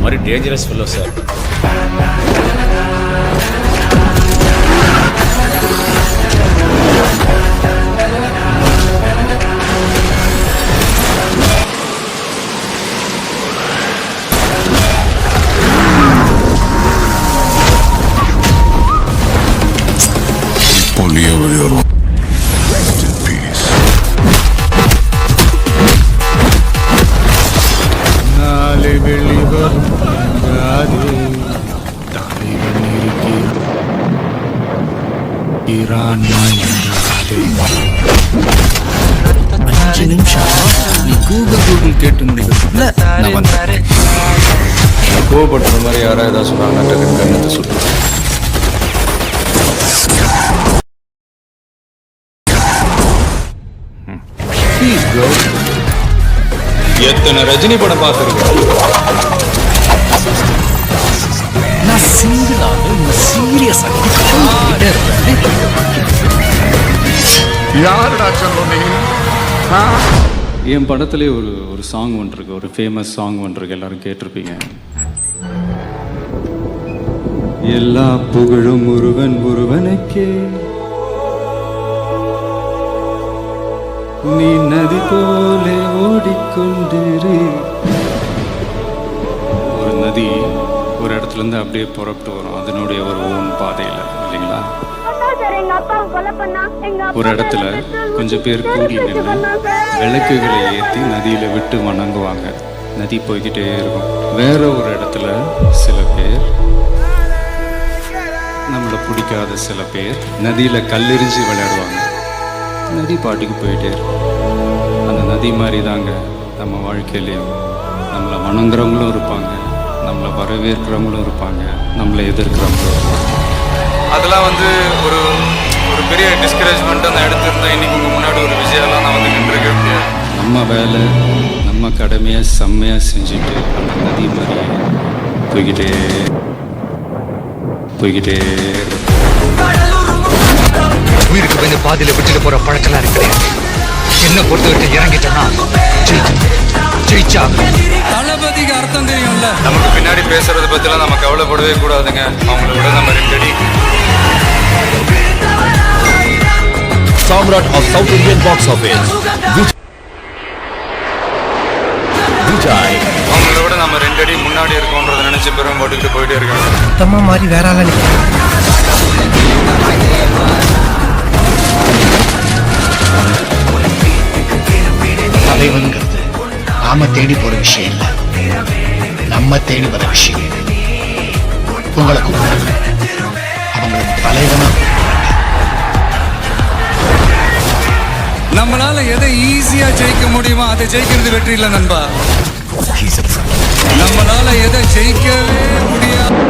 மாதிரி dangerous fellow sir. அஞ்சு நிமிஷம் நீ கூகுள் கேட்டு முடிக்கல. கோவப்படுற மாதிரி யாராவது ஏதாவது சொன்னாங்கன்னா டக்குன்னு கண்ணத்தை சுட்டு. எத்தனை ரஜினி படம் பார்த்துருக்கேன். நான் சிங்கிளாக இந்த சீரியஸ் யாருடா சொன்னீங்க? என் படத்திலே ஒரு சாங் ஒன்று இருக்கு, ஒரு ஃபேமஸ் சாங் ஒன்று இருக்கு, எல்லாரும் கேட்டிருப்பீங்க. எல்லா புகழும் ஒருவனுக்கே, நீ நதி போலே ஓடிக்கொண்டிரு. ஒரு நதி ஒரு இடத்துல இருந்து அப்படியே புறப்பட்டு வரும், அதனுடைய ஒரு ஓன் பாதையில், இல்லைங்களா? ஒரு இடத்துல கொஞ்சம் பேர் கூடி நின்று விளக்குகளை ஏற்றி நதியில விட்டு வணங்குவாங்க. நதி போய்கிட்டே இருக்கும். வேற ஒரு இடத்துல சில பேர், நம்மளை பிடிக்காத சில பேர் நதியில கல்லெறிஞ்சு விளையாடுவாங்க. நதி பாட்டுக்கு போயிட்டே இருக்கும். அந்த நதி மாதிரி தாங்க நம்ம வாழ்க்கையிலையும் நம்மளை வணங்குறவங்களும் இருப்பாங்க, நம்மளை வரவேற்கிறவங்களும் இருப்பாங்க, நம்மளை எதிர்க்கிறவங்களும் இருப்பாங்க. அதெல்லாம் ஒரு ஒரு பெரிய டிஸ்கரேஜ்மெண்ட் அந்த எடுத்திருந்தா இன்னைக்கு உங்க முன்னாடி ஒரு விஷயம்லாம் நான் நின்றுருக்க முடியாது. நம்ம வேலை நம்ம கடமையை செம்மையாக செஞ்சுட்டு அந்த நதி மாதிரியே போய்கிட்டே உயிருக்கு வந்து பாதியில விட்டுட்டு போற பழக்கெல்லாம் இருக்கு. என்ன பொறுத்த வரைக்கும் இறங்கிட்டோம்னா ஜெயிச்சா. தளபதிக்கு அர்த்தம் தெரியும்ல. நமக்கு பின்னாடி பேசுறத பத்திலாம் நம்ம கவலைப்படவே கூடாதுங்க. அவங்கள விட நம்ம ரெண்டடி. Samrat of South Indian box office. Vijay. அவங்கள விட நம்ம ரெண்டடி முன்னாடி இருக்கோன்றத நினைச்சு பெரும் போட்டுக்கிட்டு போயிட்டே இருக்காங்க. மொத்தமா மாதிரி வேற ஆளா தலைவனுங்கிறது நாம தேடி போற விஷயம் இல்ல, நம்ம தேடி வர விஷயம். உங்களை கூப்பிடுறாங்க, அவங்களுக்கு தலைவனா. நம்மளால எதை ஈஸியா ஜெயிக்க முடியுமோ அதை ஜெயிக்கிறது வெற்றி இல்லை நண்பா. நம்மளால எதை ஜெயிக்கவே முடியாது